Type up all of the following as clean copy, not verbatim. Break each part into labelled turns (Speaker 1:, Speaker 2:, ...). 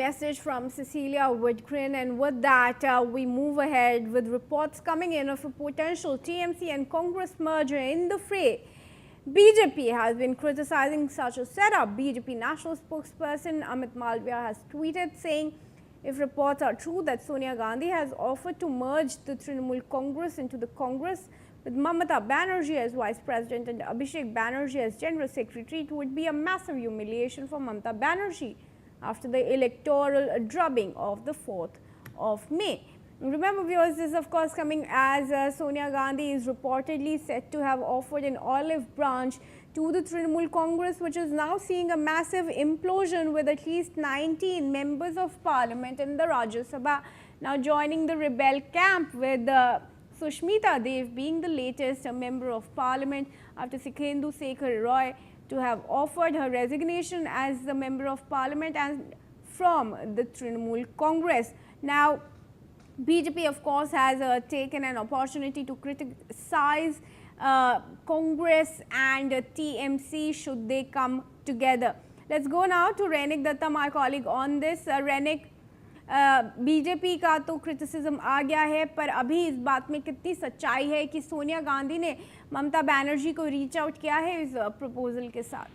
Speaker 1: message from Cecilia Woodgren, and with that, we move ahead with reports coming in of a potential TMC and Congress merger in the fray. BJP has been criticizing such a setup. BJP national spokesperson Amit Malviya has tweeted saying, if reports are true that Sonia Gandhi has offered to merge the Trinamool Congress into the Congress with Mamata Banerjee as Vice President and Abhishek Banerjee as General Secretary, it would be a massive humiliation for Mamata Banerjee after the electoral drubbing of the 4th of May. Remember viewers, this is of course coming as Sonia Gandhi is reportedly said to have offered an olive branch to the Trinamool Congress, which is now seeing a massive implosion with at least 19 members of parliament in the Rajya Sabha now joining the rebel camp, with Sushmita Dev being the latest member of parliament after Sukhendu Sekhar Roy to have offered her resignation as the member of parliament and from the Trinamool Congress. Now, BJP of course has taken an opportunity to criticize Congress and TMC should they come together. Let's go now to Renik Datta, my colleague on this. Renik, BJP का तो criticism आ गया है, पर अभी इस बात में कितनी सच्चाई है कि सोनिया गांधी ने ममता बनर्जी को रीच आउट किया है इस प्रपोजल के साथ?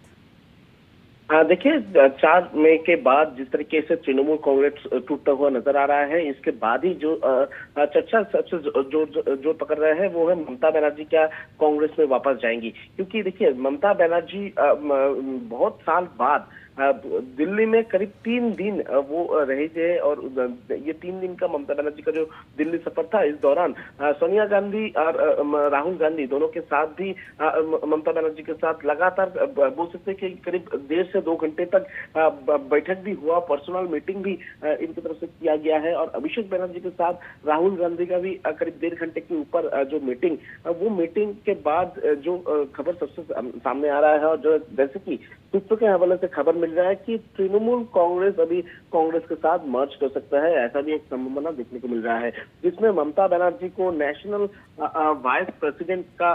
Speaker 2: देखिए, 4 मई के बाद जिस तरीके से तृणमूल कांग्रेस टूटता हुआ नजर आ रहा है, इसके बाद ही जो चर्चा सबसे जोर पकड़ रहा है वो है ममता बनर्जी क्या कांग्रेस में वापस जाएंगी। क्योंकि देखिए, ममता बनर्जी बहुत साल बाद दिल्ली में करीब 3 दिन वो रहे थे, और ये 3 दिन का ममता बनर्जी का जो दिल्ली सफर था, इस दौरान सोनिया गांधी और राहुल गांधी दोनों के साथ भी ममता बनर्जी के साथ लगातार बोल सकते हैं कि करीब 1.5 से 2 घंटे तक बैठक भी हुआ, पर्सनल मीटिंग भी इनकी तरफ से किया गया है। और अभिषेक बनर्जी के साथ राहुल गांधी का भी करीब 1.5 घंटे के ऊपर जो मीटिंग, वो मीटिंग के बाद जो खबर सबसे सामने आ रहा है, और जो जैसे कि सूत्रों के हवाले से खबर मिल रहा है कि तृणमूल कांग्रेस अभी कांग्रेस के साथ मर्ज कर सकता है, ऐसा भी एक संभावना देखने को मिल रहा है, जिसमें ममता बनर्जी को नेशनल वाइस प्रेसिडेंट का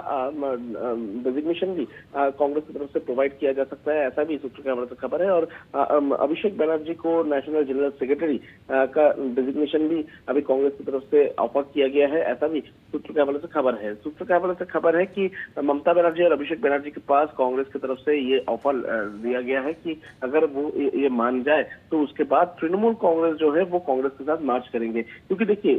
Speaker 2: डेजिग्नेशन भी कांग्रेस की तरफ से प्रोवाइड किया जा सकता है, ऐसा भी सूत्रों के हवाले से खबर है। और अभिषेक बनर्जी को नेशनल जनरल सेक्रेटरी का डेजिग्नेशन भी अभी कांग्रेस की तरफ से ऑफर किया गया है, ऐसा भी सूत्रों के हवाले से खबर है। सूत्रों के हवाले से खबर है कि ममता बनर्जी और अभिषेक बनर्जी के पास कांग्रेस की तरफ से ये ऑफर दिया गया है कि अगर वो ये मान जाए तो उसके बाद तृणमूल कांग्रेस जो है वो कांग्रेस के साथ मार्च करेंगे। क्योंकि देखिए,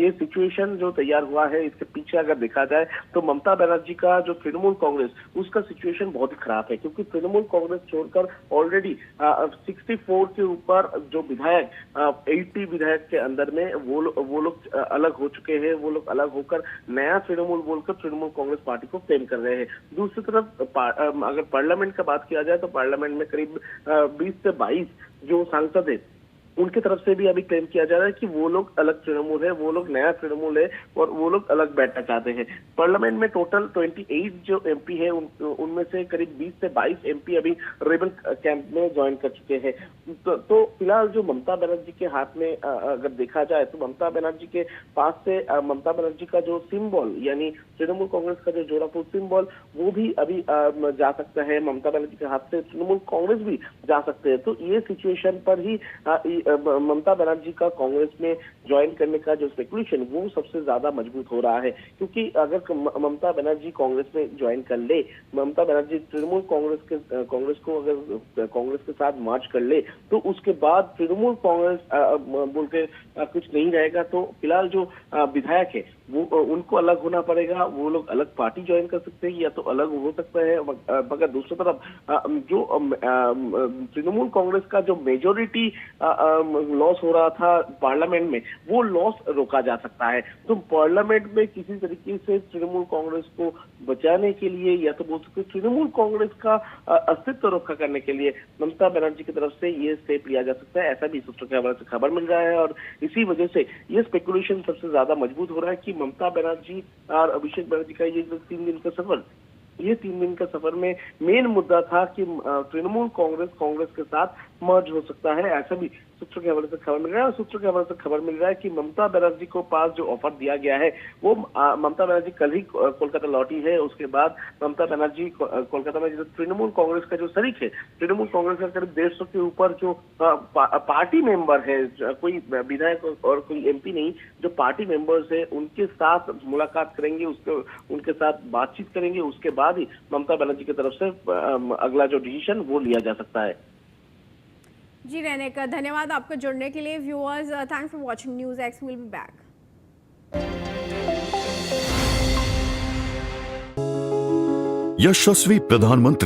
Speaker 2: ये सिचुएशन जो तैयार हुआ है, इसके पीछे अगर देखा जाए तो ममता बनर्जी का जो तृणमूल कांग्रेस, उसका सिचुएशन बहुत ही खराब है। क्योंकि तृणमूल कांग्रेस छोड़कर ऑलरेडी 64 के ऊपर जो विधायक 80 विधायक के अंदर में वो लोग अलग हो चुके हैं, वो लोग अलग होकर नया तृणमूल बोलकर तृणमूल कांग्रेस पार्टी को क्लेम कर रहे हैं। दूसरी तरफ अगर पार्लियामेंट का बात किया जाए तो पार्लियामेंट में करीब 20 से 22 जो सांसद है, उनकी तरफ से भी अभी क्लेम किया जा रहा है कि वो लोग अलग तृणमूल है, वो लोग नया तृणमूल है और वो लोग अलग बैठना चाहते हैं। पार्लियामेंट में टोटल 28 जो एमपी है, उनमें से करीब 20 से 22 एमपी अभी रेबल कैंप में ज्वाइन कर चुके हैं। तो फिलहाल जो ममता बनर्जी के हाथ में अगर देखा जाए तो ममता बनर्जी के पास से ममता बनर्जी का जो सिंबल, यानी तृणमूल कांग्रेस का जो जोड़ा फूल सिंबल, वो भी अभी जा सकता है। ममता बनर्जी के हाथ से तृणमूल कांग्रेस भी जा सकते हैं। तो ये सिचुएशन पर ही ममता बनर्जी का कांग्रेस में ज्वाइन करने का जो स्पेकुलेशन, वो सबसे ज्यादा मजबूत हो रहा है। क्योंकि अगर ममता बनर्जी कांग्रेस में ज्वाइन कर ले, ममता बनर्जी तृणमूल कांग्रेस को अगर कांग्रेस के साथ मार्च कर ले, तो उसके बाद तृणमूल कांग्रेस बोल के कुछ नहीं रहेगा। तो फिलहाल जो विधायक है वो उनको अलग होना पड़ेगा, वो लोग अलग पार्टी ज्वाइन कर सकते हैं या तो अलग हो सकता है। मगर दूसरी तरफ जो तृणमूल कांग्रेस का जो मेजोरिटी लॉस हो रहा था पार्लियामेंट में, वो लॉस रोका जा सकता है। तो पार्लियामेंट में किसी तरीके से तृणमूल कांग्रेस को बचाने के लिए या तो बोल सकते तृणमूल कांग्रेस का अस्तित्व रक्षा करने के लिए ममता बनर्जी की तरफ से ये स्टेप लिया जा सकता है, ऐसा भी सूत्रों के हवाले से खबर मिल रहा है। और इसी वजह से ये स्पेकुलेशन सबसे ज्यादा मजबूत हो रहा है कि ममता बनर्जी और अभिषेक बनर्जी का ये जो 3 दिन का सफर, ये 3 दिन का सफर में मेन मुद्दा था कि तृणमूल कांग्रेस के साथ मर्ज हो सकता है, ऐसा भी सूत्रों के हवाले से खबर मिल रहा है। और सूत्रों के हवाले से खबर मिल रहा है कि ममता बनर्जी को पास जो ऑफर दिया गया है वो ममता बनर्जी कल ही कोलकाता लौटी है। उसके बाद ममता बनर्जी कोलकाता में जो तृणमूल कांग्रेस का जो शरीक है, तृणमूल कांग्रेस का करीब 150 के ऊपर जो पार्टी मेंबर है, कोई विधायक और कोई एमपी नहीं, जो पार्टी मेंबर्स है उनके साथ मुलाकात करेंगे, उनके साथ बातचीत करेंगे। उसके बाद ही ममता बनर्जी की तरफ से अगला जो डिसीजन वो लिया जा सकता है।
Speaker 1: जी रहने का धन्यवाद आपका जुड़ने के लिए। Viewers, thanks for watching News X, will be back.
Speaker 3: यशस्वी प्रधानमंत्री